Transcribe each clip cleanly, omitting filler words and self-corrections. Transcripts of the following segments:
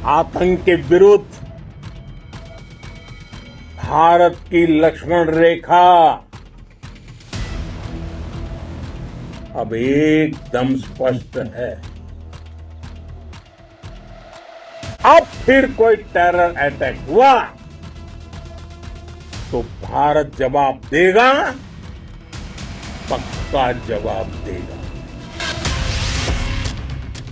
आतंक के विरुद्ध भारत की लक्ष्मण रेखा अब एकदम स्पष्ट है। अब फिर कोई टेरर अटैक हुआ तो भारत जवाब देगा, पक्का जवाब देगा।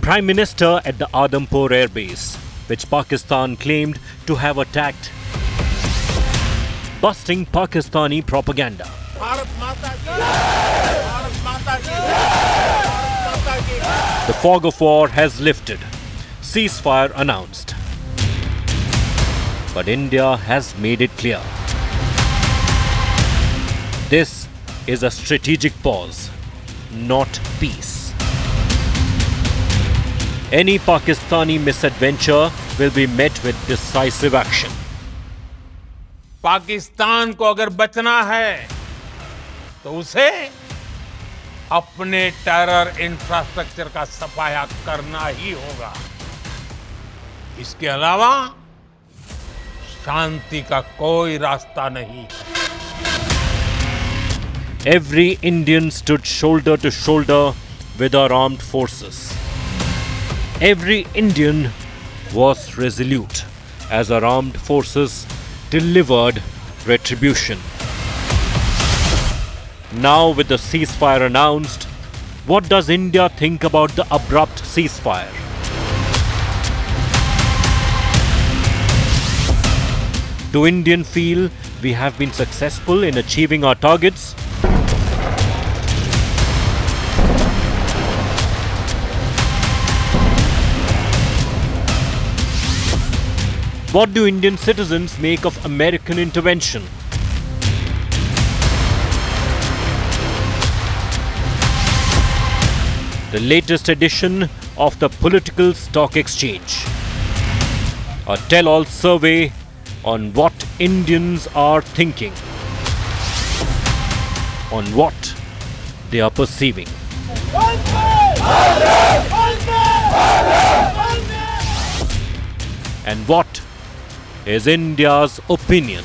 Prime Minister at the Adampur Air Base, which Pakistan claimed to have attacked, busting Pakistani propaganda. The fog of war has lifted. Ceasefire announced. But India has made it clear. This is a strategic pause, not peace. Any Pakistani misadventure will be met with decisive action. Pakistan को अगर बचना है तो उसे अपने terror infrastructure का सफाया करना ही होगा। इसके अलावा शांति का कोई रास्ता नहीं। Every Indian stood shoulder to shoulder with our armed forces. Every Indian was resolute as our armed forces delivered retribution. Now, with the ceasefire announced, what does India think about the abrupt ceasefire? Do Indians feel we have been successful in achieving our targets? What do Indian citizens make of American intervention? The latest edition of the Political Stock Exchange. A tell-all survey on what Indians are thinking, on what they are perceiving. And what is India's opinion?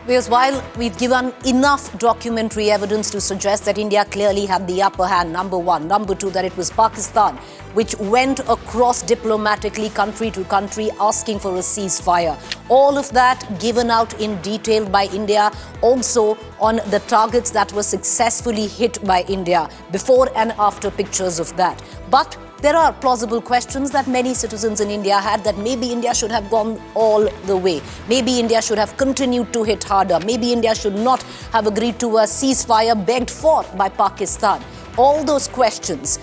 Because while we've given enough documentary evidence to suggest that India clearly had the upper hand, number one. Number two, that it was Pakistan which went across diplomatically country to country asking for a ceasefire. All of that given out in detail by India, also on the targets that were successfully hit by India, before and after pictures of that. But there are plausible questions that many citizens in India had, that maybe India should have gone all the way. Maybe India should have continued to hit harder. Maybe India should not have agreed to a ceasefire begged for by Pakistan. All those questions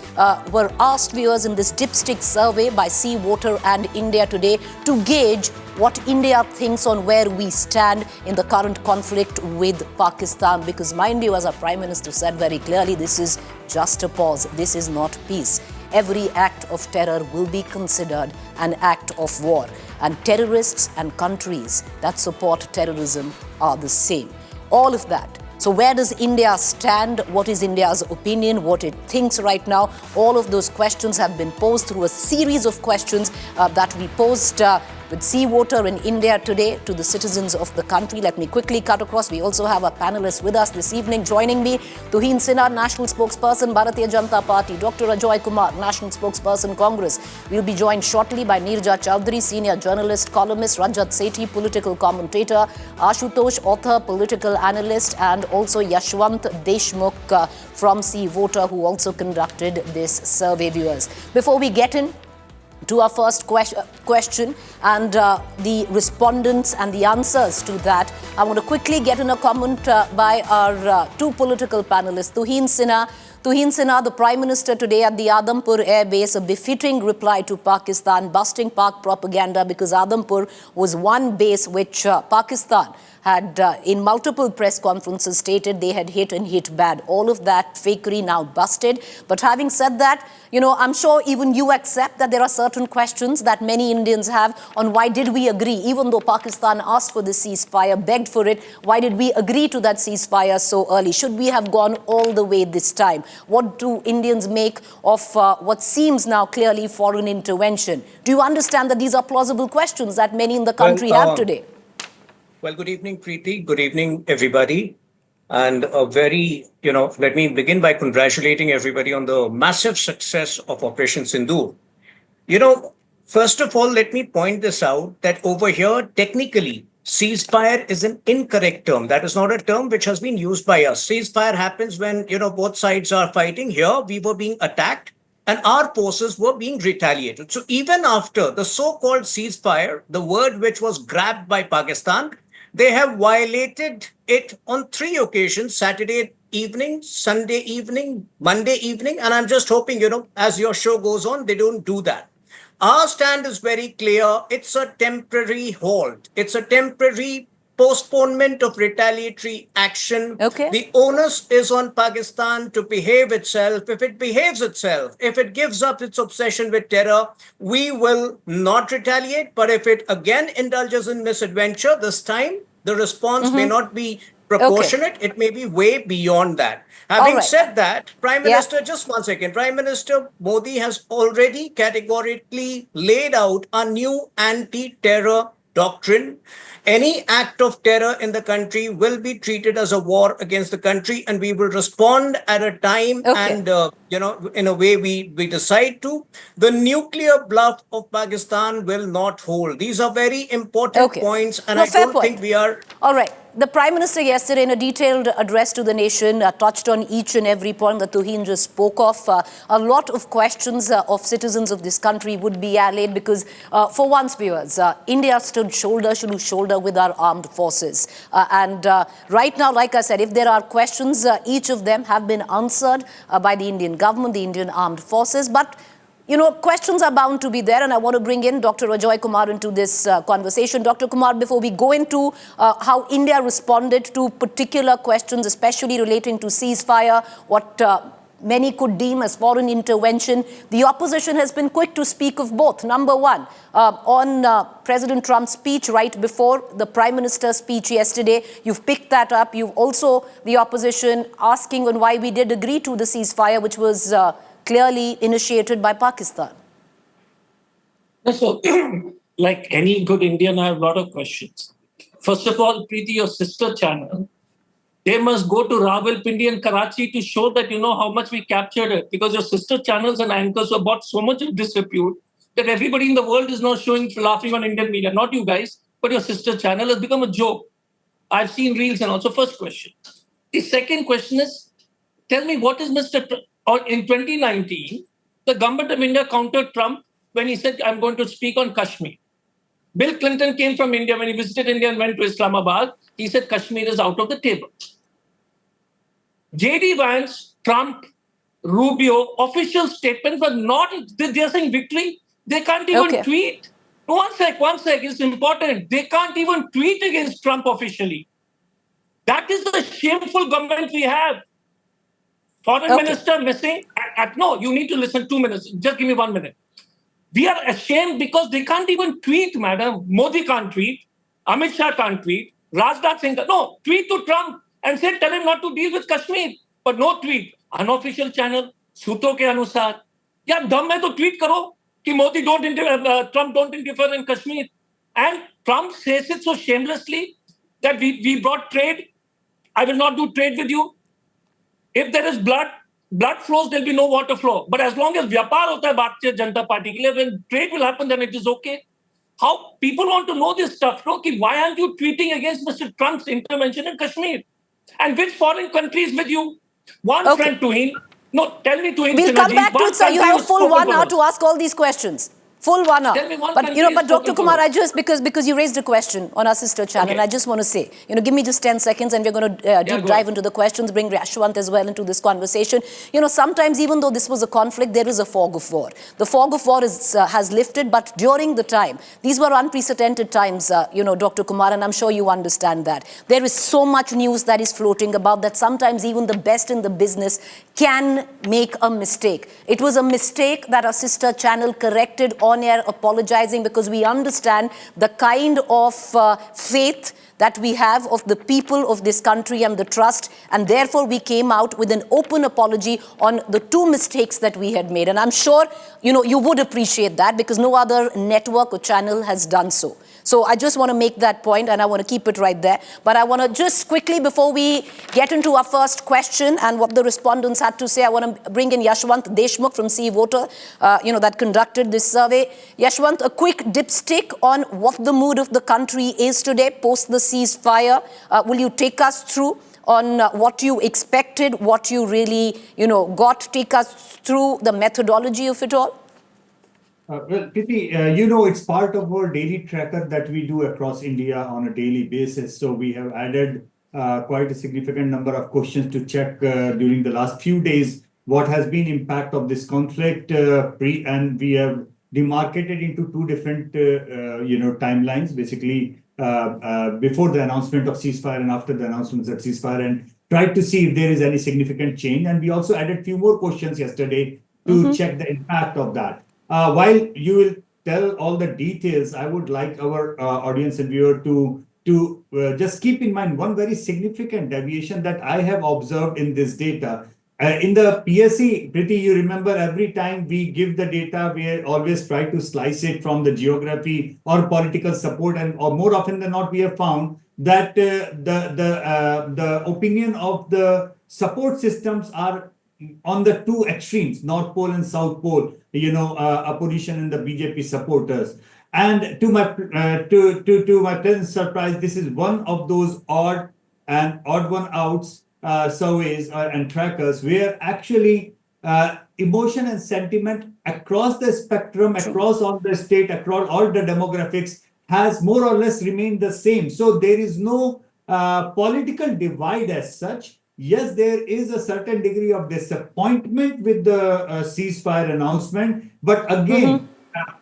were asked viewers in this dipstick survey by Sea, Water and India Today to gauge what India thinks on where we stand in the current conflict with Pakistan. Because mind you, as our Prime Minister said very clearly, this is just a pause. This is not peace. Every act of terror will be considered an act of war. And terrorists and countries that support terrorism are the same. All of that. So where does India stand? What is India's opinion? What it thinks right now? All of those questions have been posed through a series of questions that we posed with Sea, Water in India Today to the citizens of the country. Let me quickly cut across. We also have our panelists with us this evening. Joining me, Tuhin Sinha, National Spokesperson, Bharatiya Janata Party. Dr. Ajoy Kumar, National Spokesperson, Congress. We'll be joined shortly by Neerja Chowdhury, Senior Journalist, Columnist, Rajat Sethi, Political Commentator, Ashutosh, Author, Political Analyst, and also Yashwant Deshmukh from Sea, Water, who also conducted this survey, viewers. Before we get in to our first question and the respondents and the answers to that, I want to quickly get in a comment by our two political panelists. Tuhin Sinha, the Prime Minister today at the Adampur Air Base, a befitting reply to Pakistan, busting Pak propaganda, because Adampur was one base which Pakistan had in multiple press conferences stated they had hit and hit bad. All of that fakery now busted. But having said that, I'm sure even you accept that there are certain questions that many Indians have on why did we agree, even though Pakistan asked for the ceasefire, begged for it, why did we agree to that ceasefire so early? Should we have gone all the way this time? What do Indians make of what seems now clearly foreign intervention? Do you understand that these are plausible questions that many in the country have today? Well, good evening, Preeti. Good evening, everybody. And let me begin by congratulating everybody on the massive success of Operation Sindoor. First of all, let me point this out that over here, technically, ceasefire is an incorrect term. That is not a term which has been used by us. Ceasefire happens when, both sides are fighting. Here, we were being attacked and our forces were being retaliated. So even after the so-called ceasefire, the word which was grabbed by Pakistan, they have violated it on 3 occasions: Saturday evening, Sunday evening, Monday evening. And I'm just hoping, as your show goes on, they don't do that. Our stand is very clear. It's a temporary halt. It's a temporary postponement of retaliatory action. Okay. The onus is on Pakistan to behave itself. If it behaves itself, if it gives up its obsession with terror, we will not retaliate. But if it again indulges in misadventure, this time the response may not be proportionate. Okay. It may be way beyond that. Having said that, Prime Minister, Yeah. just 1 second. Prime Minister Modi has already categorically laid out a new anti-terror doctrine. Any act of terror in the country will be treated as a war against the country, and we will respond at a time and, in a way we decide to. The nuclear bluff of Pakistan will not hold. These are very important points, and No, I fair don't point. think we are... All right. The Prime Minister yesterday, in a detailed address to the nation, touched on each and every point that Tuhin just spoke of. A lot of questions of citizens of this country would be allayed because, for once, viewers, India stood shoulder to shoulder with our armed forces. And right now, like I said, if there are questions, each of them have been answered by the Indian government, the Indian armed forces. But questions are bound to be there, and I want to bring in Dr. Ajoy Kumar into this conversation. Dr. Kumar, before we go into how India responded to particular questions, especially relating to ceasefire, what many could deem as foreign intervention, the opposition has been quick to speak of both. Number one, on President Trump's speech right before the Prime Minister's speech yesterday, you've picked that up. You've also, the opposition, asking on why we did agree to the ceasefire, which was clearly initiated by Pakistan. So, like any good Indian, I have a lot of questions. First of all, Preeti, your sister channel, they must go to Rawalpindi and Karachi to show that you know how much we captured it, because your sister channels and anchors have brought so much of disrepute that everybody in the world is now laughing on Indian media. Not you guys, but your sister channel has become a joke. I've seen reels and also. First question. The second question is, tell me what is in 2019, the government of India countered Trump when he said, I'm going to speak on Kashmir. Bill Clinton came from India. When he visited India and went to Islamabad, he said Kashmir is out of the table. J.D. Vance, Trump, Rubio, official statements were not, they're saying victory. They can't even tweet. One sec, it's important. They can't even tweet against Trump officially. That is the shameful government we have. Foreign minister missing. No, you need to listen 2 minutes. Just give me 1 minute. We are ashamed because they can't even tweet, madam. Modi can't tweet. Amit Shah can't tweet. Rajnath Singh, no, tweet to Trump and say, tell him not to deal with Kashmir. But no tweet. Unofficial channel, सूत्रों के अनुसार. यार दम है तो tweet करो कि Modi Trump don't interfere in Kashmir. And Trump says it so shamelessly that we brought trade. I will not do trade with you. If there is blood flows, there'll be no water flow. But as long as vyapar hota hai Bharatiya Janata Party ke liye, when trade will happen, then it is okay. How people want to know this stuff, no? Why aren't you tweeting against Mr. Trump's intervention in Kashmir? And which foreign country is with you? One friend to him. No, tell me to him. We'll come back to it, sir. You have a full 1 hour to ask all these questions. Full 1 hour. Tell me one But, country but is Dr. spoken Kumar, for. I just, because you raised a question on our sister channel, Okay. and I just want to say, give me just 10 seconds and we're going to deep go dive ahead. into the questions, bring Yashwant as well into this conversation. Sometimes even though this was a conflict, there is a fog of war. The fog of war has lifted, but during the time, these were unprecedented times, Dr. Kumar, and I'm sure you understand that. There is so much news that is floating about that sometimes even the best in the business can make a mistake. It was a mistake that our sister channel corrected on air, apologizing, because we understand the kind of faith that we have of the people of this country and the trust, and therefore we came out with an open apology on the two mistakes that we had made. And I'm sure you would appreciate that, because no other network or channel has done so. So I just want to make that point, and I want to keep it right there. But I want to just quickly, before we get into our first question and what the respondents had to say, I want to bring in Yashwant Deshmukh from C Voter, that conducted this survey. Yashwant, a quick dipstick on what the mood of the country is today post the ceasefire. Will you take us through on what you expected, what you really, got? Take us through the methodology of it all. Well, Preeti, it's part of our daily tracker that we do across India on a daily basis. So we have added quite a significant number of questions to check during the last few days what has been impact of this conflict, and we have demarcated into two different, timelines, basically before the announcement of ceasefire and after the announcement of ceasefire, and tried to see if there is any significant change. And we also added a few more questions yesterday to check the impact of that. While you will tell all the details, I would like our audience and viewer to just keep in mind one very significant deviation that I have observed in this data. In the PSC, Preeti, you remember every time we give the data, we always try to slice it from the geography or political support, or more often than not, we have found that the opinion of the support systems are on the two extremes, North Pole and South Pole, opposition and the BJP supporters. And to my pleasant surprise, this is one of those odd one outs surveys and trackers where actually emotion and sentiment across the spectrum, across all the state, across all the demographics has more or less remained the same. So there is no political divide as such. Yes, there is a certain degree of disappointment with the ceasefire announcement. But again,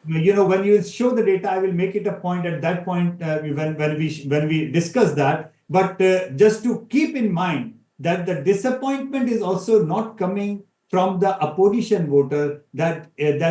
when you show the data, I will make it a point at that point when we discuss that. But just to keep in mind that the disappointment is also not coming from the opposition voter, that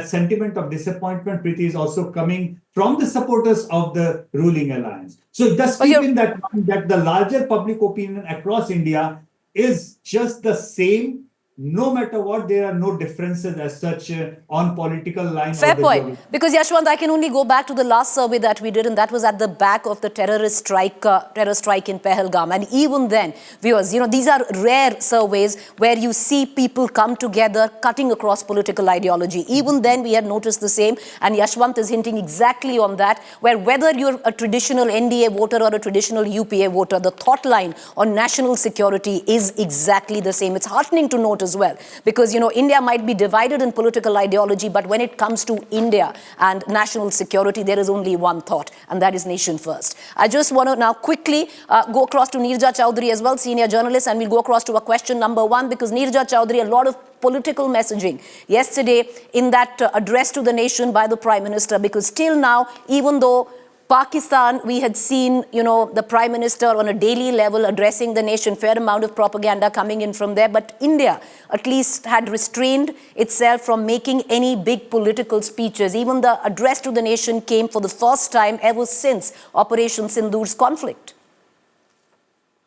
sentiment of disappointment, Preeti, is also coming from the supporters of the ruling alliance. So just keep in that mind that the larger public opinion across India is just the same. No matter what, there are no differences as such on political line. Fair point. Because Yashwant, I can only go back to the last survey that we did, and that was at the back of the terror strike in Pahalgam. And even then, viewers, these are rare surveys where you see people come together, cutting across political ideology. Even then, we had noticed the same, and Yashwant is hinting exactly on that, where whether you're a traditional NDA voter or a traditional UPA voter, the thought line on national security is exactly the same. It's heartening to note as well, because India might be divided in political ideology, but when it comes to India and national security, there is only one thought, and that is nation first. I just want to now quickly go across to Neerja Chowdhury as well, senior journalist, and we'll go across to a question number one, because Neerja Chowdhury, a lot of political messaging yesterday in that address to the nation by the Prime Minister, because till now, even though Pakistan, we had seen, the Prime Minister on a daily level addressing the nation, fair amount of propaganda coming in from there. But India at least had restrained itself from making any big political speeches. Even the address to the nation came for the first time ever since Operation Sindhur's conflict.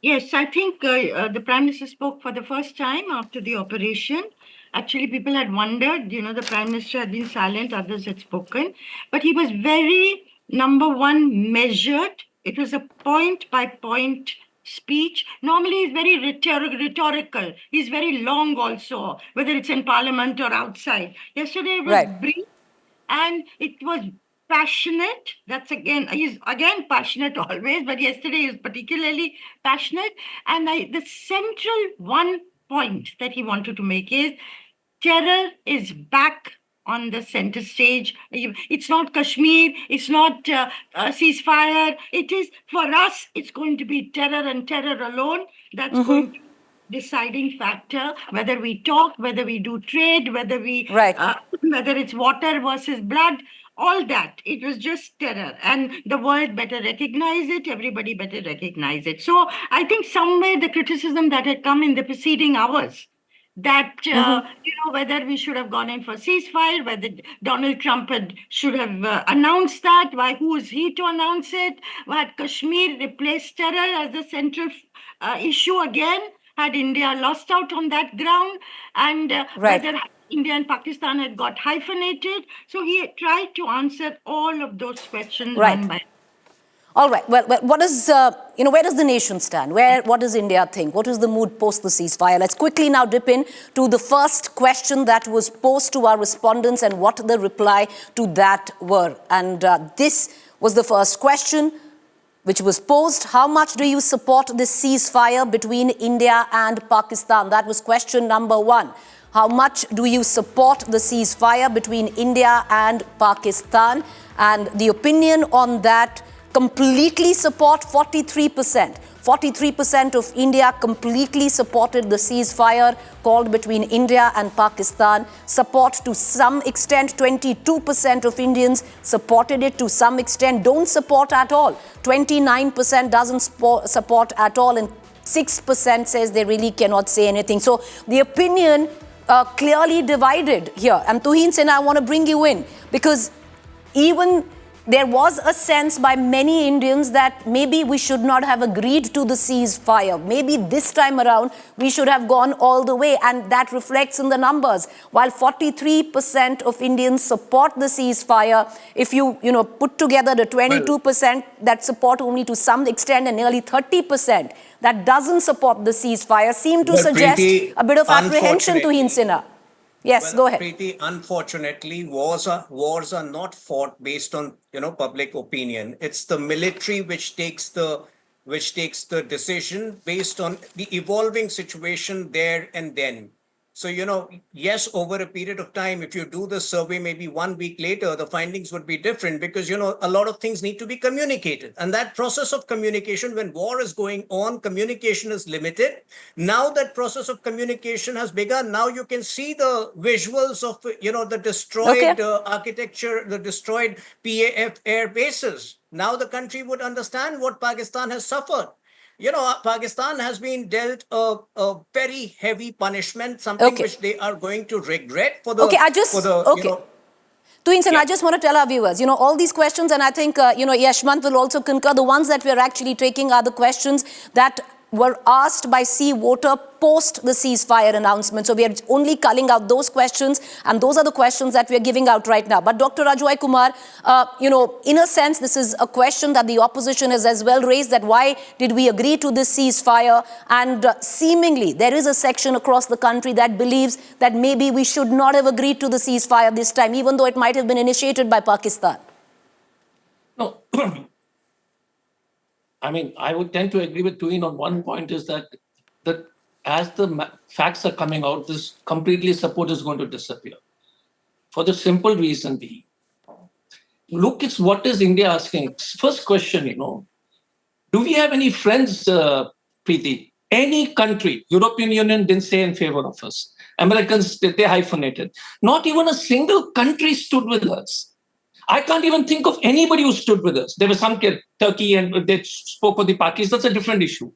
Yes, I think the Prime Minister spoke for the first time after the operation. Actually, people had wondered, the Prime Minister had been silent, others had spoken. But he was very, number one, measured. It was a point-by-point speech. Normally, he's very rhetorical. He's very long also, whether it's in Parliament or outside. Yesterday, it was brief, and it was passionate. He's again passionate always, but yesterday he was particularly passionate. And the central one point that he wanted to make is terror is back on the center stage. It's not Kashmir, it's not ceasefire. It is, for us, it's going to be terror and terror alone. That's going to deciding factor, whether we talk, whether we do trade, whether we Right. whether it's water versus blood, all that. It was just terror, and the world better recognize it. Everybody better recognize it. So I think somewhere the criticism that had come in the preceding hours, that whether we should have gone in for ceasefire, whether Donald Trump should have announced that. Why? Who is he to announce it? Why Kashmir replaced terror as the central issue again? Had India lost out on that ground? And whether India and Pakistan had got hyphenated? So he tried to answer all of those questions one by one. All right. Well, what is, where does the nation stand? What does India think? What is the mood post the ceasefire? Let's quickly now dip in to the first question that was posed to our respondents and what the reply to that were. And this was the first question which was posed. How much do you support this ceasefire between India and Pakistan? That was question number one. How much do you support the ceasefire between India and Pakistan? And the opinion on that: completely support, 43%. 43% of India completely supported the ceasefire called between India and Pakistan. Support to some extent, 22% of Indians supported it to some extent. Don't support at all, 29% doesn't support at all, and 6% says they really cannot say anything. So the opinion clearly divided here. And Tuhin Sinha, I want to bring you in, because even there was a sense by many Indians that maybe we should not have agreed to the ceasefire. Maybe this time around we should have gone all the way, and that reflects in the numbers. While 43% of Indians support the ceasefire, if you put together the 22% that support only to some extent and nearly 30% that doesn't support the ceasefire, seem to suggest Preeti, a bit of apprehension to Tuhin Sinha. Yes, go ahead. Preeti, unfortunately, wars are not fought based on public opinion. It's the military which takes the decision based on the evolving situation there and then. So, yes, over a period of time, if you do the survey, maybe 1 week later, the findings would be different, because, a lot of things need to be communicated. And that process of communication, when war is going on, communication is limited. Now that process of communication has begun. Now you can see the visuals of, the destroyed architecture, the destroyed PAF air bases. Now the country would understand what Pakistan has suffered. Pakistan has been dealt a very heavy punishment, something which they are going to regret for the. Tuhin Sinha, I just want to tell our viewers, all these questions, and I think, Yashwant will also concur, the ones that we're actually taking are the questions that were asked by sea voter post the ceasefire announcement. So we are only culling out those questions, and those are the questions that we are giving out right now. But Dr. Rajoy Kumar, in a sense, this is a question that the opposition has as well raised, that why did we agree to this ceasefire? And seemingly there is a section across the country that believes that maybe we should not have agreed to the ceasefire this time, even though it might have been initiated by Pakistan. No. I mean, I would tend to agree with Tuhin on one point, is that as the facts are coming out, this completely support is going to disappear. For the simple reason being, look, it's what is India asking? First question, do we have any friends, Preeti? Any country, European Union didn't say in favor of us. Americans, they hyphenated. Not even a single country stood with us. I can't even think of anybody who stood with us. There was some Turkey, and they spoke of the Pakistan. That's a different issue.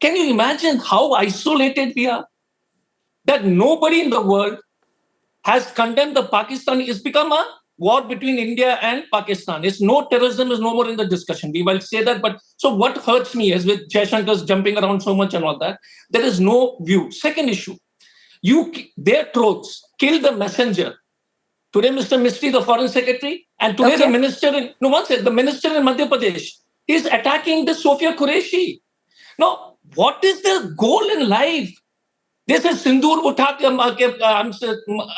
Can you imagine how isolated we are? That nobody in the world has condemned the Pakistan. It's become a war between India and Pakistan. It's no terrorism is no more in the discussion. We will say that. But so what hurts me is with Jaishankar's jumping around so much and all that, there is no view. Second issue, their trolls kill the messenger. Today, Mr. Mistry, the foreign secretary, and today the minister the minister in Madhya Pradesh is attacking the Sophia Qureshi. Now, what is their goal in life? They say सिंदूर उठा के हमसे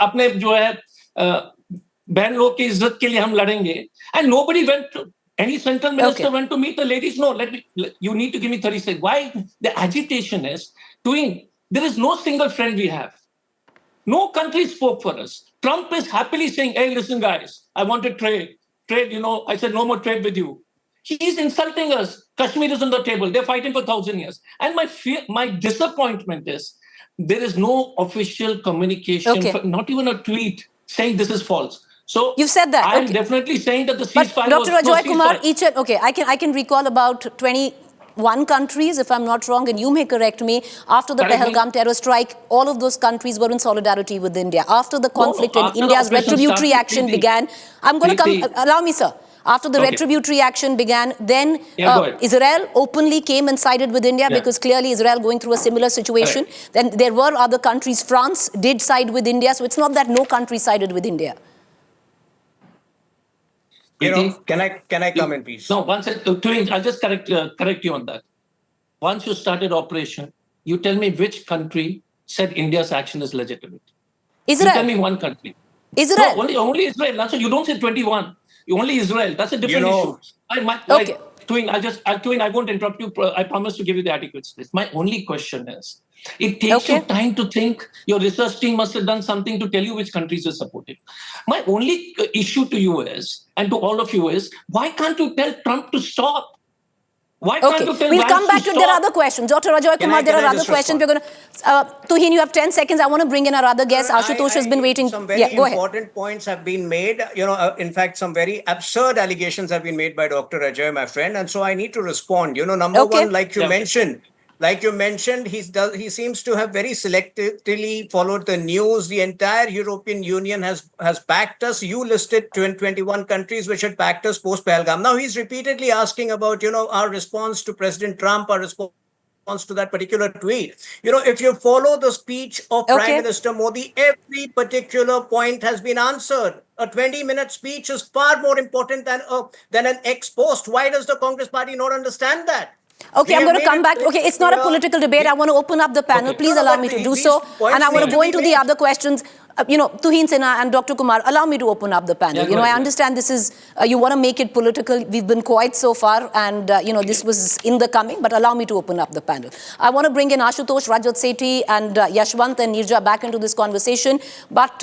अपने जो है बहन लोग की इज्जत के लिए हम लड़ेंगे. And nobody went to, any central minister went to meet the ladies. No, you need to give me 30 seconds. Why the agitation is doing? There is no single friend we have. No country spoke for us. Trump is happily saying, hey, listen, guys, I want to trade. Trade, I said, no more trade with you. He's insulting us. Kashmir is on the table. They're fighting for 1,000 years. And my disappointment is there is no official communication, not even a tweet saying this is false. So you've said that. I'm definitely saying that the ceasefire Dr. Ajoy Kumar, ceasefire. I can recall about 21 countries, if I'm not wrong, and you may correct me, after the Pahalgam terror strike, all of those countries were in solidarity with India. After the conflict and India's retributory action began, I'm going to come, allow me, sir. After the retributory action began, then Israel openly came and sided with India because clearly Israel going through a similar situation. Then there were other countries. France did side with India, so it's not that no country sided with India. Can I come in, please? No, I'll just correct you on that. Once you started operation, you tell me which country said India's action is legitimate. Israel. You tell me one country. Israel. No, only Israel. That's you don't say 21. Only Israel. That's a different issue. I won't interrupt you. I promise to give you the adequate space. My only question is, it takes you time to think. Your research team must have done something to tell you which countries are supporting. My only issue to you is, and to all of you is, why can't you tell Trump to stop? Why can't you tell we'll come back to there are other questions. Dr. Ajoy Kumar, there are other questions. We're going to, Tuhin, you have 10 seconds. I want to bring in our other guest. Ashutosh has been waiting. Some very important points have been made. In fact, some very absurd allegations have been made by Dr. Ajoy, my friend. And so I need to respond. Number one, like you mentioned, he seems to have very selectively followed the news. The entire European Union has backed us. You listed 21 countries which had backed us post-Pahalgam. Now he's repeatedly asking about, our response to President Trump, our response to that particular tweet. If you follow the speech of Prime Minister Modi, every particular point has been answered. A 20-minute speech is far more important than an ex-post. Why does the Congress party not understand that? Okay, I'm going to come back. Okay, it's not a political debate. I want to open up the panel. Please allow me to do so. And I want to go into the other questions. Tuhin Sinha and Dr. Kumar, allow me to open up the panel. I understand this is, you want to make it political. We've been quiet so far and, this was in the coming, but allow me to open up the panel. I want to bring in Ashutosh, Rajat Sethi and Yashwant and Nirja back into this conversation. But,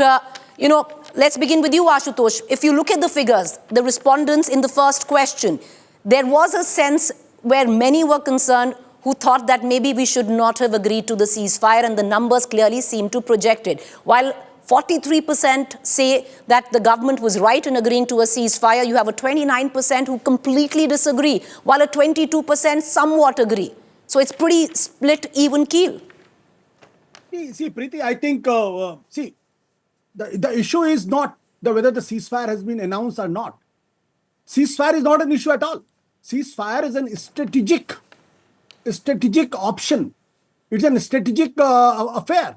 let's begin with you, Ashutosh. If you look at the figures, the respondents in the first question, there was a sense where many were concerned who thought that maybe we should not have agreed to the ceasefire, and the numbers clearly seem to project it. While 43% say that the government was right in agreeing to a ceasefire, you have a 29% who completely disagree, while a 22% somewhat agree. So it's pretty split even keel. See, Preeti, I think, the issue is not whether the ceasefire has been announced or not. Ceasefire is not an issue at all. Ceasefire is a strategic option. It's a strategic affair.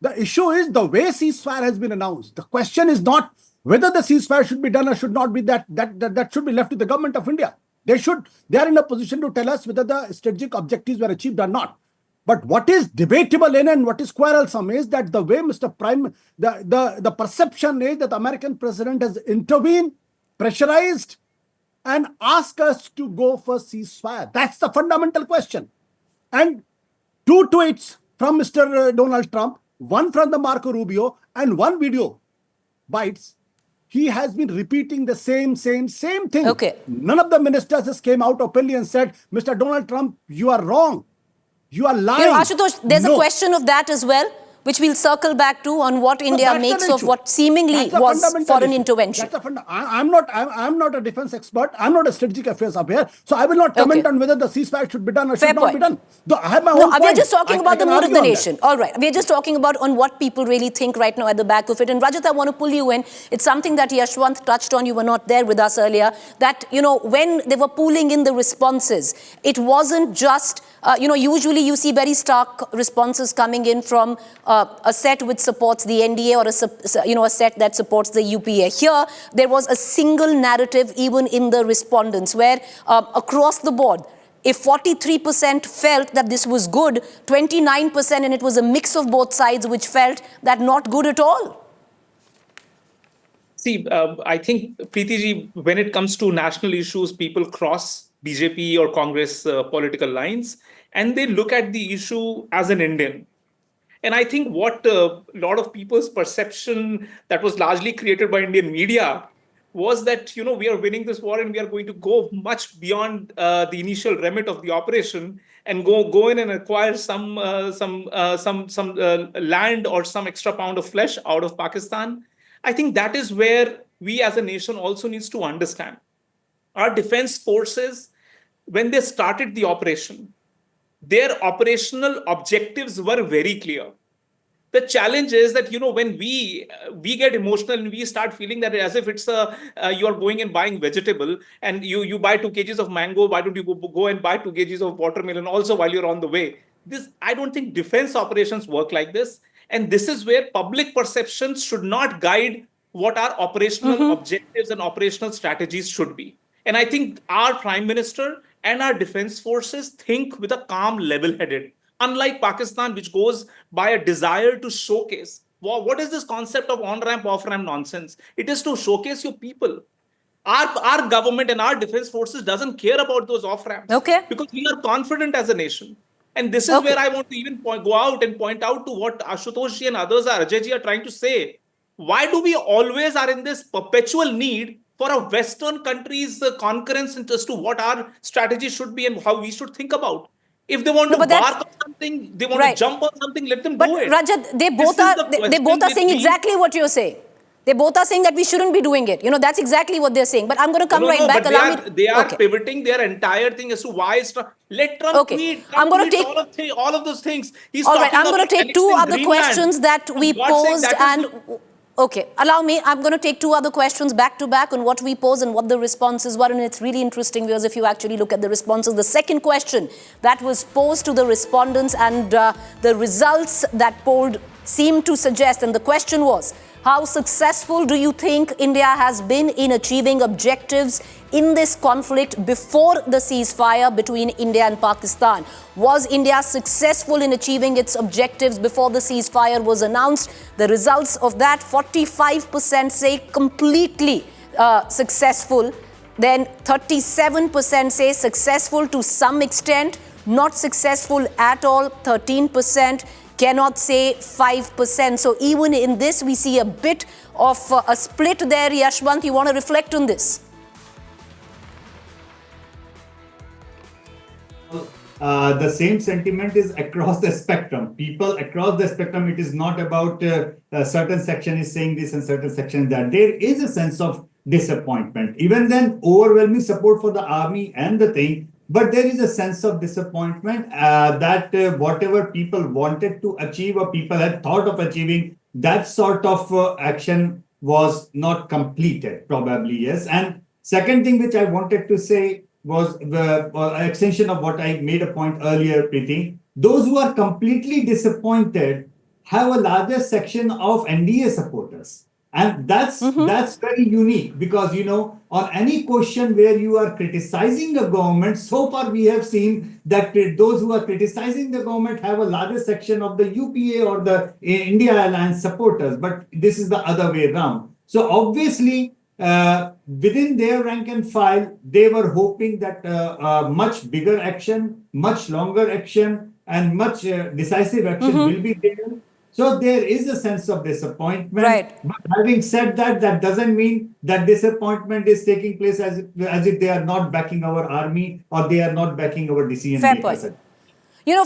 The issue is the way ceasefire has been announced. The question is not whether the ceasefire should be done or should not be. That should be left to the government of India. They are in a position to tell us whether the strategic objectives were achieved or not. But what is debatable and what is quarrelsome is that the way Mr. Prime, the perception is that the American president has intervened, pressurized, and ask us to go for ceasefire. That's the fundamental question. And 2 tweets from Mr. Donald Trump, one from the Marco Rubio, and one video bites. He has been repeating the same thing. Okay. None of the ministers has came out openly and said, Mr. Donald Trump, you are wrong. You are lying. Ashutosh, there's a question of that as well, which we'll circle back to on what India makes of what seemingly was foreign intervention. I'm not a defense expert. I'm not a strategic affairs affair. So I will not comment on whether the ceasefire should be done or should not be done. I have my own point. We're just talking about the mood of the nation. All right. We're just talking about on what people really think right now at the back of it. And Rajat, I want to pull you in. It's something that Yashwant touched on. You were not there with us earlier. That, when they were pooling in the responses, it wasn't just, usually you see very stark responses coming in from a set which supports the NDA or a set that supports the UPA. Here, there was a single narrative even in the respondents where across the board, if 43% felt that this was good, 29%, and it was a mix of both sides which felt that not good at all. See, I think, Preeti ji, when it comes to national issues, people cross BJP or Congress political lines and they look at the issue as an Indian. And I think what a lot of people's perception that was largely created by Indian media was that, we are winning this war and we are going to go much beyond the initial remit of the operation and go in and acquire some land or some extra pound of flesh out of Pakistan. I think that is where we as a nation also needs to understand. Our defense forces, when they started the operation, their operational objectives were very clear. The challenge is that, when we get emotional and we start feeling that as if it's you are going and buying vegetable, and you buy 2 kgs of mango, why don't you go and buy 2 kgs of watermelon also while you're on the way? This, I don't think defense operations work like this, and this is where public perceptions should not guide what our operational objectives and operational strategies should be. And I think our prime minister and our defense forces think with a calm, level headed, unlike Pakistan, which goes by a desire to showcase. What is this concept of on ramp, off ramp nonsense? It is to showcase your people. Our government and our defense forces doesn't care about those off ramps. Okay. Because we are confident as a nation. And this is where I want to even go out and point out to what Ashutosh ji and others, Ajay ji, are trying to say. Why do we always are in this perpetual need for a Western country's concurrence as to what our strategy should be and how we should think about? If they want to bark on something, they want to jump on something, let them do it. But Rajat, they both are saying exactly what you're saying. They both are saying that we shouldn't be doing it. That's exactly what they're saying. But I'm going to come back. They are pivoting their entire thing as to why is Trump. Let Trump tweet. I'm going to take all of those things. He's all right. I'm going to take two other questions that we posed and. Okay, allow me. I'm going to take two other questions back to back on what we posed and what the responses were. And it's really interesting because if you actually look at the responses, the second question that was posed to the respondents and the results that polled seemed to suggest, and the question was, how successful do you think India has been in achieving objectives in this conflict before the ceasefire between India and Pakistan? Was India successful in achieving its objectives before the ceasefire was announced? The results of that, 45% say completely successful. Then 37% say successful to some extent, not successful at all, 13%. Cannot say 5%. So even in this, we see a bit of a split there. Yashwant, you want to reflect on this? The same sentiment is across the spectrum. People across the spectrum, it is not about a certain section is saying this and certain section that. There is a sense of disappointment. Even then, overwhelming support for the army and the thing. But there is a sense of disappointment that whatever people wanted to achieve or people had thought of achieving, that sort of action was not completed, probably, yes. And second thing which I wanted to say was the extension of what I made a point earlier, Preeti. Those who are completely disappointed have a larger section of NDA supporters. And that's very unique because, on any question where you are criticizing the government, so far we have seen that those who are criticizing the government have a larger section of the UPA or the India Alliance supporters. But this is the other way around. So obviously, within their rank and file, they were hoping that much bigger action, much longer action, and much decisive action will be taken. So there is a sense of disappointment. Right. But having said that, that doesn't mean that disappointment is taking place as if they are not backing our army or they are not backing our decision makers. Fair point.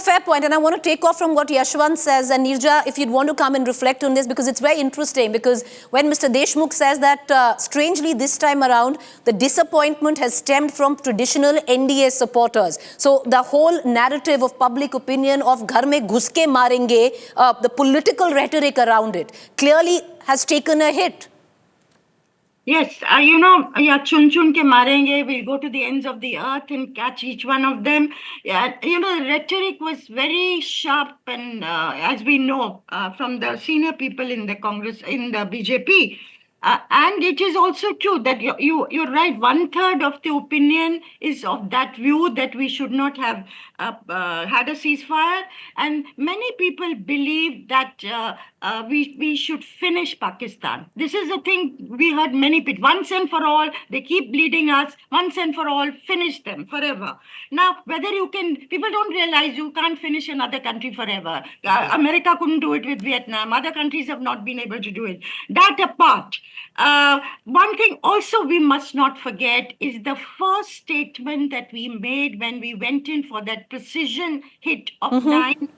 Fair point. And I want to take off from what Yashwant says. And Nirja, if you'd want to come and reflect on this, because it's very interesting. Because when Mr. Deshmukh says that, strangely, this time around, the disappointment has stemmed from traditional NDA supporters. So the whole narrative of public opinion of ghar mein ghus ke marenge, the political rhetoric around it, clearly has taken a hit. Yes, chun chun ke marenge, we'll go to the ends of the earth and catch each one of them. Yeah, the rhetoric was very sharp and as we know from the senior people in the Congress, in the BJP. And it is also true that you're right. 1/3 of the opinion is of that view that we should not have had a ceasefire. And many people believe that we should finish Pakistan. This is the thing we heard many people. Once and for all, they keep bleeding us. Once and for all, finish them forever. Now, whether you can, people don't realize you can't finish another country forever. America couldn't do it with Vietnam. Other countries have not been able to do it. That apart, one thing also we must not forget is the first statement that we made when we went in for that precision hit of 9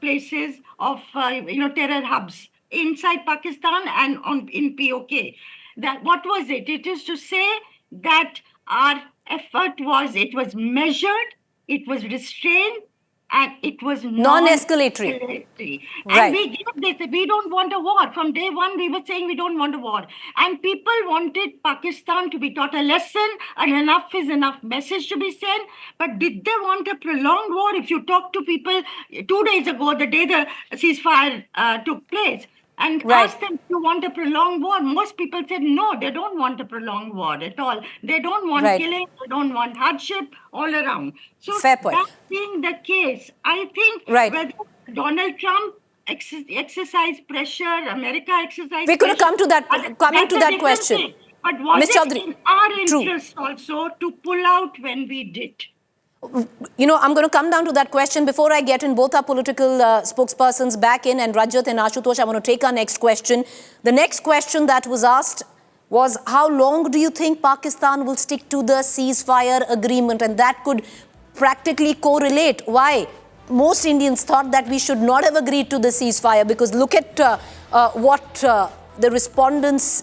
places of terror hubs inside Pakistan and in POK. That what was it? It is to say that our effort was measured, it was restrained, and it was non-escalatory. And right. We gave this. We don't want a war. From day one, we were saying we don't want a war. And people wanted Pakistan to be taught a lesson, and enough is enough message to be sent. But did they want a prolonged war? If you talk to people 2 days ago, the day the ceasefire took place, and asked them if you want a prolonged war, most people said no, they don't want a prolonged war at all. They don't want killing, they don't want hardship all around. So fair point. That being the case, I think whether Donald Trump exercised pressure, America exercised we're going to come to that, coming to that question. Thing. But was Ms. it Chaudhary, in our interest also to pull out when we did? I'm going to come down to that question. Before I get in both our political spokespersons back in, and Rajat and Ashutosh, I want to take our next question. The next question that was asked was, how long do you think Pakistan will stick to the ceasefire agreement? And that could practically correlate why most Indians thought that we should not have agreed to the ceasefire, because look at what the respondents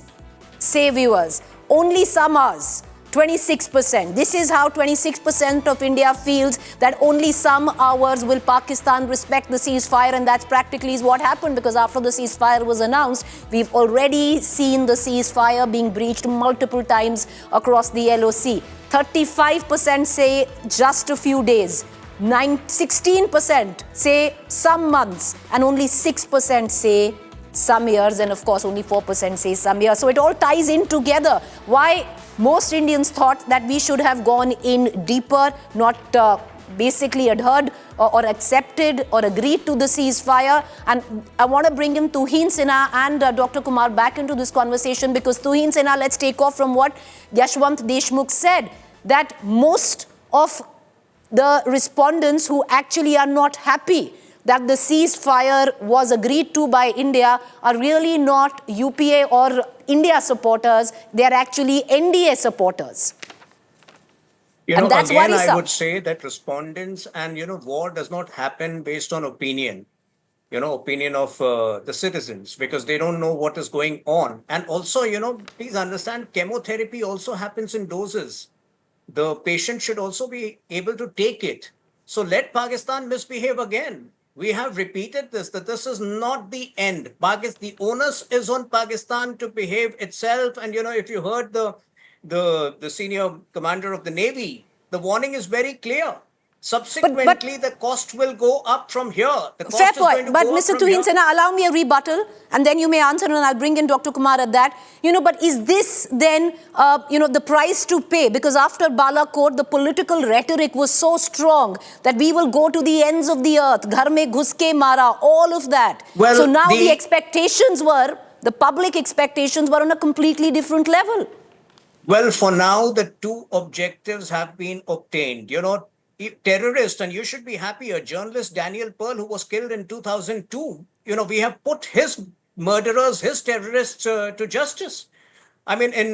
say, viewers. Only some hours. 26%. This is how 26% of India feels that only some hours will Pakistan respect the ceasefire, and that's practically what happened, because after the ceasefire was announced, we've already seen the ceasefire being breached multiple times across the LOC. 35% say just a few days. 16% say some months, and only 6% say some years, and of course only 4% say some years. So it all ties in together. Why most Indians thought that we should have gone in deeper, not basically adhered or accepted or agreed to the ceasefire. And I want to bring in Tuhin Sinha and Dr. Kumar back into this conversation, because Tuhin Sinha, let's take off from what Yashwant Deshmukh said, that most of the respondents who actually are not happy that the ceasefire was agreed to by India are really not UPA or India supporters. They are actually NDA supporters. And that's again, worrisome. I would say that respondents and, war does not happen based on opinion, opinion of the citizens, because they don't know what is going on. And also, please understand, chemotherapy also happens in doses. The patient should also be able to take it. So let Pakistan misbehave again. We have repeated this, that this is not the end. The onus is on Pakistan to behave itself. And, if you heard the senior commander of the Navy, the warning is very clear. Subsequently, the cost will go up from here. The cost fair is going point. to But go Mr. up from Tuhin here. Sinha, allow me a rebuttal, and then you may answer, and I'll bring in Dr. Kumar at that. But is this then, the price to pay? Because after Balakot, the political rhetoric was so strong that we will go to the ends of the earth. Ghar mein ghus ke mara, all of that. Well, so now the expectations were, the public expectations were on a completely different level. Well, for now, the two objectives have been obtained. Terrorist, and you should be happy, a journalist, Daniel Pearl, who was killed in 2002, we have put his murderers, his terrorists to justice. I mean, in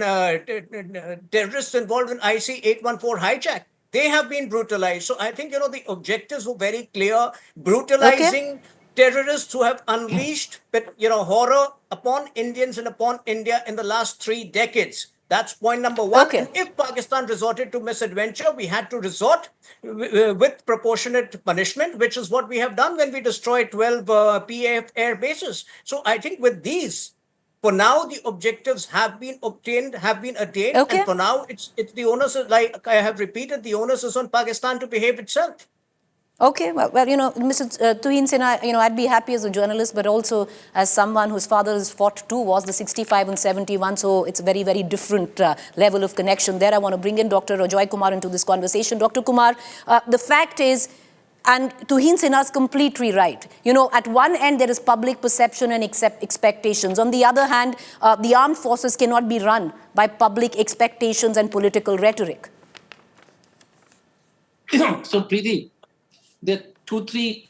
terrorists involved in IC 814 hijack, they have been brutalized. So I think, the objectives were very clear. Brutalizing terrorists who have unleashed, horror upon Indians and upon India in the last 3 decades. That's point number one. And if Pakistan resorted to misadventure, we had to resort with proportionate punishment, which is what we have done when we destroyed 12 PAF air bases. So I think with these, for now, the objectives have been obtained, have been attained. And for now, it's the onus, like I have repeated, the onus is on Pakistan to behave itself. Okay, well, Mr. Tuhin Sinha, I'd be happy as a journalist, but also as someone whose father has fought two wars, the 65 and 71, so it's a very, very different level of connection there. I want to bring in Dr. Ajoy Kumar into this conversation. Dr. Kumar, the fact is, And Tuhin Sinha's completely right. You know, at one end, there is public perception and expectations. On the other hand, the armed forces cannot be run by public expectations and political rhetoric. So, Preeti, there are 2-3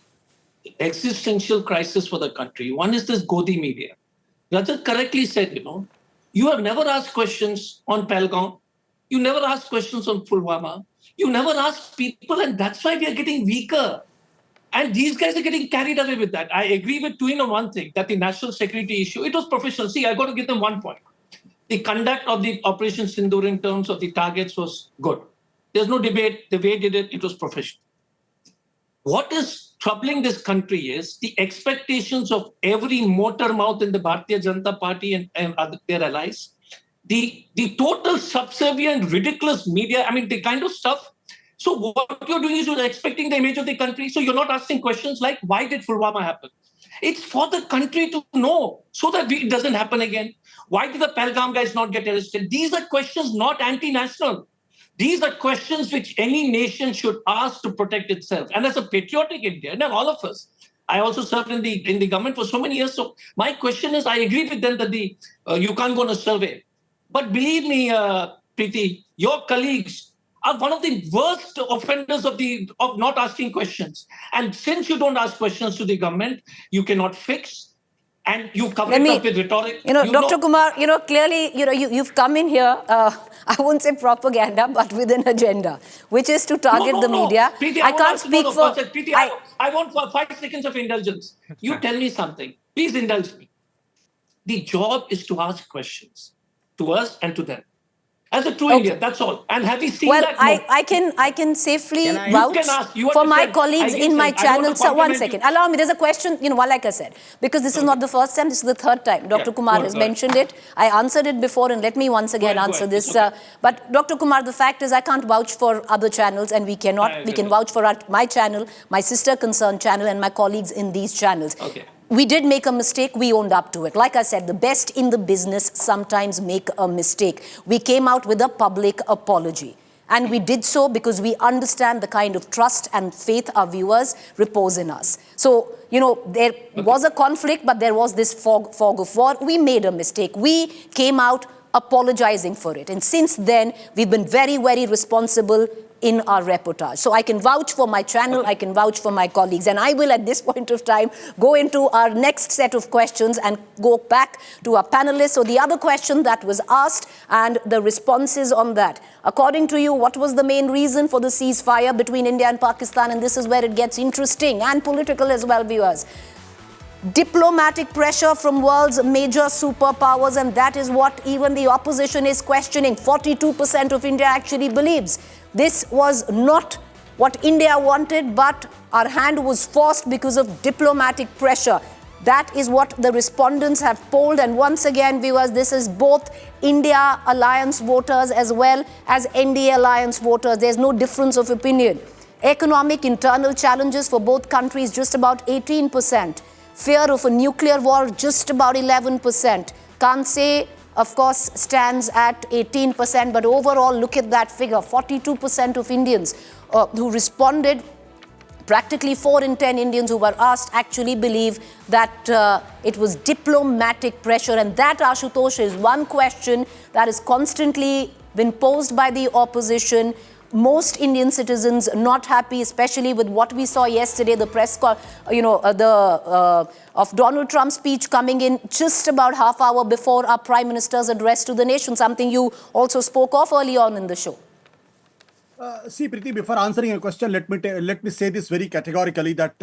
existential crises for the country. One is this Godi media. Rajat correctly said, you have never asked questions on Pahalgam. You never asked questions on Pulwama. You never asked people, and that's why we are getting weaker. And these guys are getting carried away with that. I agree with Tuhin on one thing, that the national security issue, it was professional. See, I got to give them one point. The conduct of the Operation Sindoor in terms of the targets was good. There's no debate. The way they did it, it was professional. What is troubling this country is the expectations of every motor mouth in the Bharatiya Janata Party and their allies. The total subservient, ridiculous media, I mean, the kind of stuff. So what you're doing is you're expecting the image of the country. So you're not asking questions like, why did Pulwama happen? It's for the country to know so that it doesn't happen again. Why did the Pahalgam guys not get arrested? These are questions not anti-national. These are questions which any nation should ask to protect itself. And as a patriotic Indian, and all of us, I also served in the government for so many years. So my question is, I agree with them that you can't go on a survey. But believe me, Preeti, your colleagues are one of the worst offenders of not asking questions. And since you don't ask questions to the government, you cannot fix. And you cover it up with rhetoric. Dr. Kumar, clearly, you've come in here, I won't say propaganda, but with an agenda, which is to target the media. Preeti, I can't speak for... Preeti, I want 5 seconds of indulgence. You tell me something. Please indulge me. The job is to ask questions to us and to them. As a true Indian, that's all. And have you seen that? Well, I can safely vouch for my colleagues in my channel. So one second. Allow me. There's a question, like I said, because this is not the first time, this is the third time. Dr. Kumar has mentioned it. I answered it before, and let me once again answer this. But Dr. Kumar, the fact is I can't vouch for other channels, and we cannot. We can vouch for my channel, my sister concerned channel, and my colleagues in these channels. Okay. We did make a mistake, we owned up to it. Like I said, the best in the business sometimes make a mistake. We came out with a public apology. And we did so because we understand the kind of trust and faith our viewers repose in us. So, there was a conflict, but there was this fog of war. We made a mistake. We came out apologizing for it. And since then, we've been very, very responsible in our reportage. So I can vouch for my channel, I can vouch for my colleagues, and I will at this point of time go into our next set of questions and go back to our panelists. So the other question that was asked and the responses on that. According to you, what was the main reason for the ceasefire between India and Pakistan? And this is where it gets interesting and political as well, viewers. Diplomatic pressure from world's major superpowers, and that is what even the opposition is questioning. 42% of India actually believes this was not what India wanted, but our hand was forced because of diplomatic pressure. That is what the respondents have polled. And once again, viewers, this is both India Alliance voters as well as NDA Alliance voters. There's no difference of opinion. Economic internal challenges for both countries, just about 18%. Fear of a nuclear war, just about 11%. Can't say, of course, stands at 18%, but overall, look at that figure. 42% of Indians who responded, practically 4 in 10 Indians who were asked actually believe that it was diplomatic pressure. And that, Ashutosh, is one question that has constantly been posed by the opposition. Most Indian citizens not happy, especially with what we saw yesterday, the press call, of Donald Trump's speech coming in just about half hour before our Prime Minister's address to the nation, something you also spoke of early on in the show. See, Preeti, before answering your question, let me say this very categorically, that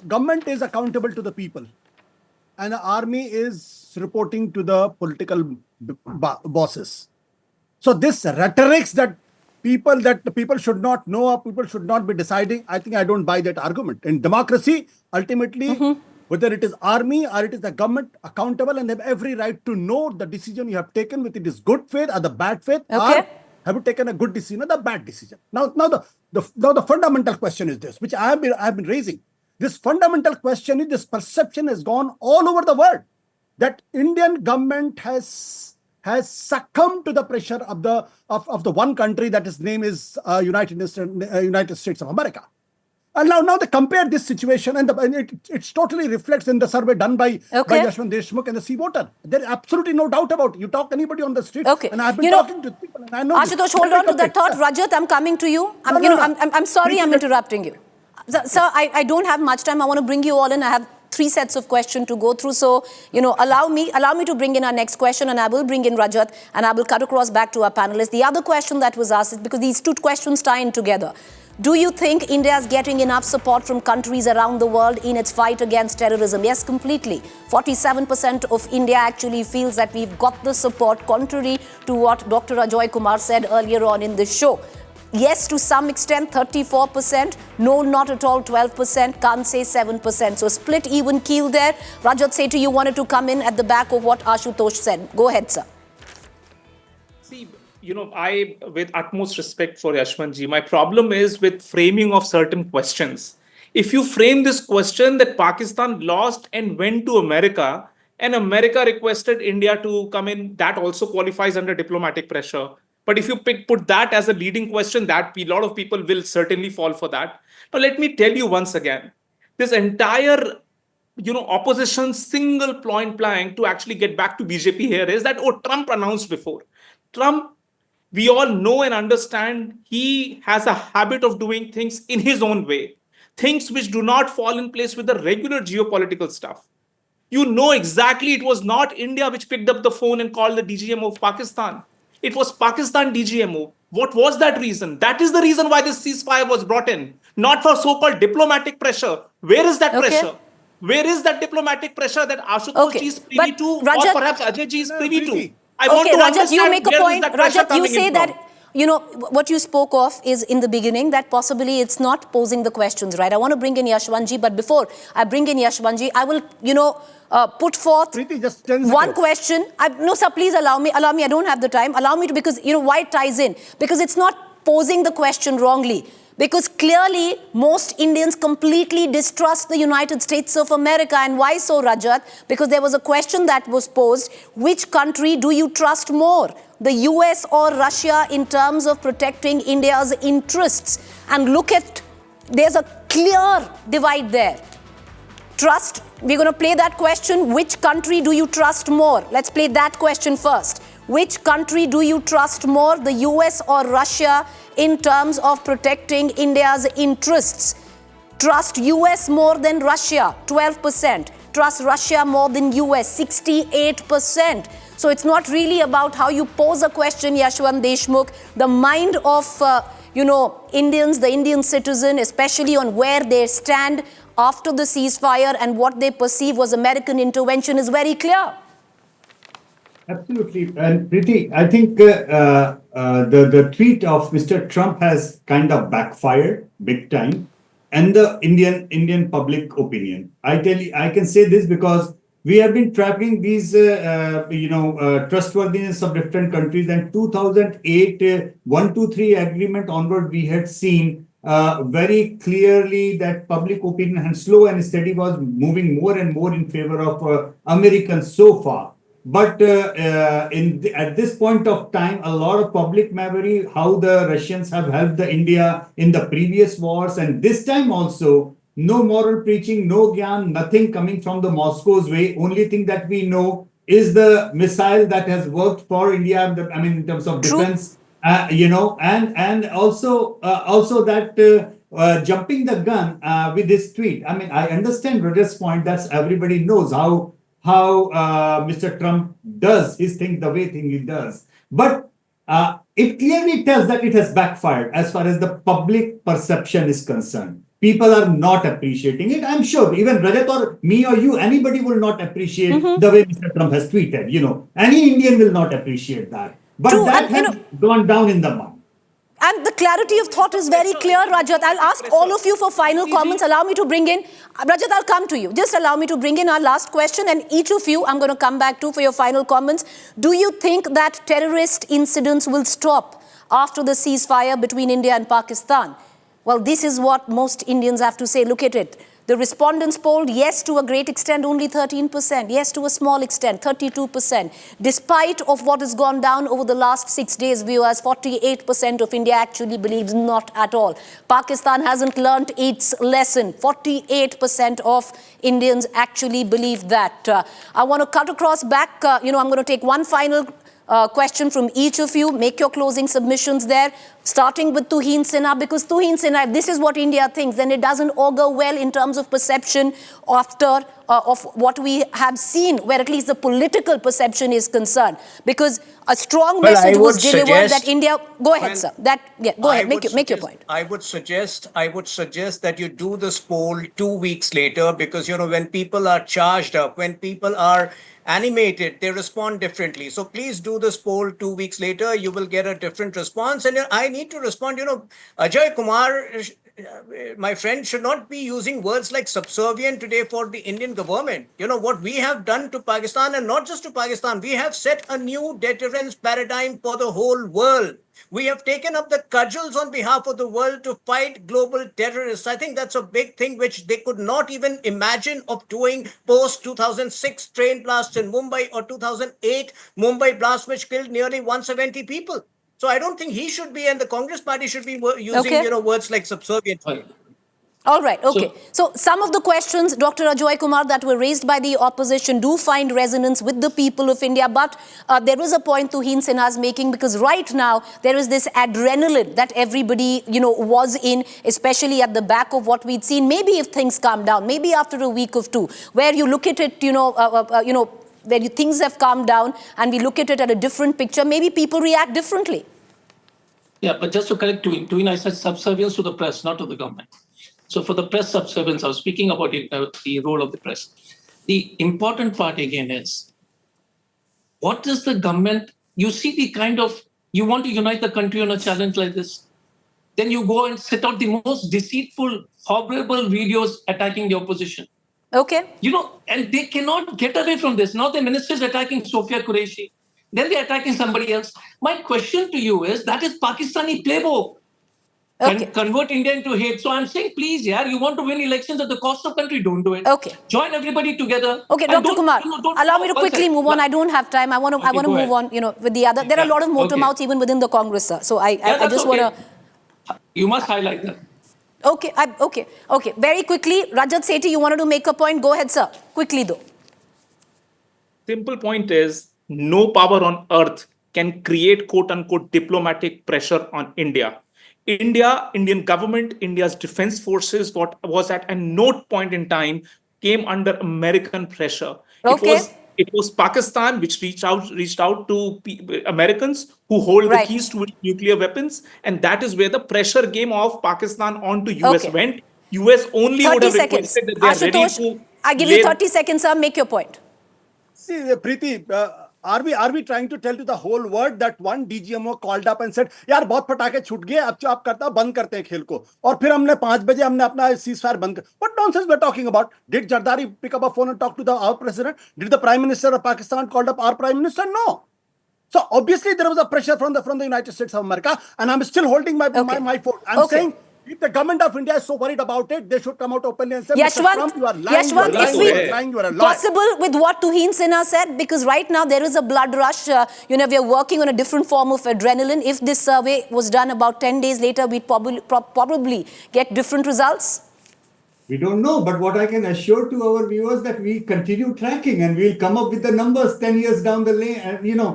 government is accountable to the people, and the army is reporting to the political bosses. So this rhetorics that the people should not know or people should not be deciding, I think I don't buy that argument. In democracy, ultimately, whether it is army or it is the government, accountable, and they have every right to know the decision you have taken, whether it is good faith or the bad faith, or have you taken a good decision or the bad decision. Now the fundamental question is this, which I have been raising. This fundamental question is, this perception has gone all over the world that Indian government has succumbed to the pressure of the one country that its name is United States of America. And now they compare this situation, and it totally reflects in the survey done by Yashwant Deshmukh and the Sea Voter. There is absolutely no doubt about it. You talk anybody on the street, and I've been talking to people, and I know. Ashutosh, hold on to that thought. Rajat, I'm coming to you. I'm sorry, I'm interrupting you. Sir, I don't have much time. I want to bring you all in. I have 3 sets of questions to go through. So, allow me to bring in our next question, and I will bring in Rajat, and I will cut across back to our panelists. The other question that was asked is because these 2 questions tie in together. Do you think India is getting enough support from countries around the world in its fight against terrorism? Yes, completely. 47% of India actually feels that we've got the support, contrary to what Dr. Ajoy Kumar said earlier on in this show. Yes, to some extent, 34%. No, not at all, 12%. Can't say 7%. So split even keel there. Rajat Sethi, you wanted to come in at the back of what Ashutosh said. Go ahead, sir. See, I, with utmost respect for Yashwantji, my problem is with framing of certain questions. If you frame this question that Pakistan lost and went to America, and America requested India to come in, that also qualifies under diplomatic pressure. But if you put that as a leading question, that a lot of people will certainly fall for that. Now, let me tell you once again, this entire opposition's single point plank to actually get back to BJP here is that, Trump announced before. Trump, we all know and understand, he has a habit of doing things in his own way, things which do not fall in place with the regular geopolitical stuff. You know exactly it was not India which picked up the phone and called the DGMO of Pakistan. It was Pakistan DGMO. What was that reason? That is the reason why this ceasefire was brought in, not for so-called diplomatic pressure. Where is that pressure? Where is that diplomatic pressure that Ashutosh ji is privy to, or perhaps Ajay ji is privy to? I want to Rajat, understand you make a point. Rajat, you say that, what you spoke of is in the beginning that possibly it's not posing the questions, right? I want to bring in Yashwantji, but before I bring in Yashwantji, I will, put forth Preeti, just 10 one question. No, sir, please allow me. I don't have the time. Allow me to, because, why it ties in? Because it's not posing the question wrongly. Because clearly, most Indians completely distrust the United States of America. And why so, Rajat? Because there was a question that was posed. Which country do you trust more? The US or Russia in terms of protecting India's interests? And look at, there's a clear divide there. Trust, we're going to play that question. Which country do you trust more? Let's play that question first. Which country do you trust more, the US or Russia, in terms of protecting India's interests? Trust US more than Russia, 12%. Trust Russia more than US, 68%. So it's not really about how you pose a question, Yashwant Deshmukh. The mind of, Indians, the Indian citizen, especially on where they stand after the ceasefire and what they perceive was American intervention is very clear. Absolutely. And Preeti, I think the tweet of Mr. Trump has kind of backfired big time, and the Indian public opinion. I can say this because we have been tracking these, trustworthiness of different countries. And 2008, 123 agreement onward, we had seen very clearly that public opinion and slow and steady was moving more and more in favor of Americans so far. But at this point of time, a lot of public memory, how the Russians have helped the India in the previous wars, and this time also, no moral preaching, no gyan, nothing coming from the Moscow's way. Only thing that we know is the missile that has worked for India. In terms of defense, and also that jumping the gun with this tweet. I understand Rajat's point. That's everybody knows how Mr. Trump does his thing the way he does. But it clearly tells that it has backfired as far as the public perception is concerned. People are not appreciating it. I'm sure even Rajat or me or you, anybody will not appreciate the way Mr. Trump has tweeted. Any Indian will not appreciate that. But that has gone down in the mud. And the clarity of thought is very clear, Rajat. I'll ask all of you for final comments. Allow me to bring in, Rajat, I'll come to you. Just allow me to bring in our last question, and each of you I'm going to come back to for your final comments. Do you think that terrorist incidents will stop after the ceasefire between India and Pakistan? Well, this is what most Indians have to say. Look at it. The respondents polled yes to a great extent, only 13%. Yes to a small extent, 32%. Despite of what has gone down over the last 6 days, viewers, 48% of India actually believes not at all. Pakistan hasn't learnt its lesson. 48% of Indians actually believe that. I want to cut across back. I'm going to take one final question from each of you. Make your closing submissions there, starting with Tuhin Sinha, because Tuhin Sinha, if this is what India thinks, then it doesn't augur well in terms of perception after of what we have seen, where at least the political perception is concerned. Because a strong message was delivered that India... Go ahead, sir. Go ahead, make your point. I would suggest that you do this poll 2 weeks later, because, when people are charged up, when people are animated, they respond differently. So please do this poll 2 weeks later. You will get a different response. And I need to respond, Ajay Kumar, my friend, should not be using words like subservient today for the Indian government. What we have done to Pakistan, and not just to Pakistan, we have set a new deterrence paradigm for the whole world. We have taken up the cudgels on behalf of the world to fight global terrorists. I think that's a big thing which they could not even imagine of doing post 2006 train blast in Mumbai, or 2008 Mumbai blast which killed nearly 170 people. So I don't think he should be, and the Congress party should be using words like subservient. All right, okay. So some of the questions, Dr. Ajoy Kumar, that were raised by the opposition do find resonance with the people of India. But there is a point Tuhin Sinha is making, because right now there is this adrenaline that everybody, was in, especially at the back of what we'd seen. Maybe if things calm down, maybe after a week or two, where you look at it, where things have calmed down and we look at it at a different picture, maybe people react differently. Yeah, but just to correct Tuhin, I said subservience to the press, not to the government. So for the press subservience, I was speaking about the role of the press. The important part again is, what is the government, you see the kind of, you want to unite the country on a challenge like this, then you go and set out the most deceitful, horrible videos attacking the opposition. Okay. And they cannot get away from this. Now the minister is attacking Sophia Qureshi. Then they're attacking somebody else. My question to you is, that is Pakistani playbook. Okay. Convert India into hate. So I'm saying, please, you want to win elections at the cost of country, don't do it. Okay. Join everybody together. Okay, Dr. Kumar, allow me to quickly move on. I don't have time. I want to move on, with the other. There are a lot of motor mouths even within the Congress, sir. So I just want to... You must highlight that. Okay. Very quickly, Rajat Sethi, you wanted to make a point. Go ahead, sir. Quickly, though. Simple point is, no power on earth can create quote-unquote diplomatic pressure on India. Indian government, India's defense forces, what was at a note point in time, came under American pressure. Okay. It was Pakistan which reached out to Americans who hold the keys to nuclear weapons, and that is where the pressure game of Pakistan onto US went. US only would have requested that they are ready to... I give you 30 seconds, sir. Make your point. See, Preeti, are we trying to tell to the whole world that one DGMO called up and said, यार बहुत पटाखे छूट गए, अब जो आप करता बंद करते हैं खेल को, और फिर हमने 5 बजे हमने अपना ceasefire बंद कर. What nonsense we're talking about? Did Jardari pick up a phone and talk to our president? Did the Prime Minister of Pakistan called up our Prime Minister? No. So obviously there was a pressure from the United States of America, and I'm still holding my phone. I'm saying, if the government of India is so worried about it, they should come out openly and say, Mr. Trump, you are lying, you are lying. Possible with what Tuhin Sinha said, because right now there is a blood rush. We are working on a different form of adrenaline. If this survey was done about 10 days later, we'd probably get different results. We don't know, but what I can assure to our viewers that we continue tracking, and we'll come up with the numbers 10 years down the lane, and we'll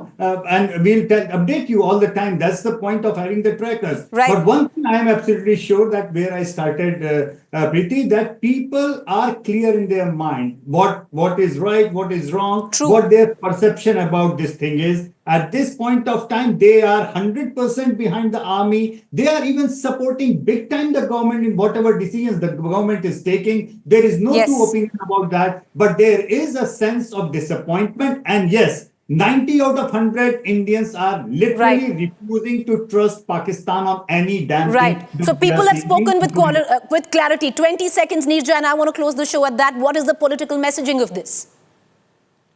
update you all the time. That's the point of having the trackers. Right. But one thing I am absolutely sure, that where I started, Preeti, that people are clear in their mind what is right, what is wrong, what their perception about this thing is. At this point of time, they are 100% behind the army. They are even supporting big time the government in whatever decisions the government is taking. There is no two opinion about that. But there is a sense of disappointment. And yes, 90 out of 100 Indians are literally refusing to trust Pakistan on any damn thing. So people have spoken with clarity. 20 seconds, Nirja, and I want to close the show at that. What is the political messaging of this?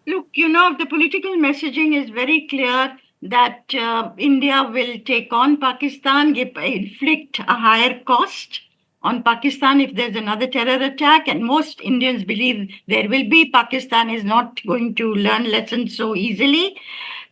Look, the political messaging is very clear that India will take on Pakistan, inflict a higher cost, on Pakistan if there's another terror attack, and most Indians believe there will be. Pakistan is not going to learn lessons so easily.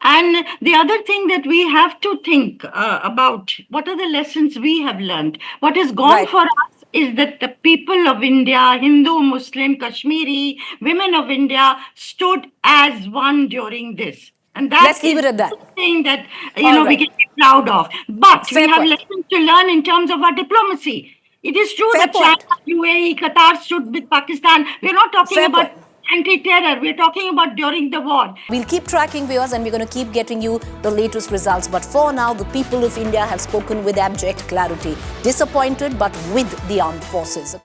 And the other thing that we have to think about, what are the lessons we have learned? What has gone for us is that the people of India, Hindu, Muslim, Kashmiri, women of India stood as one during this. And that Let's leave it at that. Thing that we can be proud of. But Fair we have point. lessons to learn in terms of our diplomacy. It is true Fair that point. China, UAE, Qatar stood with Pakistan. We're not talking Fair about point. anti-terror. We're talking about during the war. We'll keep tracking viewers and we're going to keep getting you the latest results. But for now, the people of India have spoken with abject clarity. Disappointed, but with the armed forces.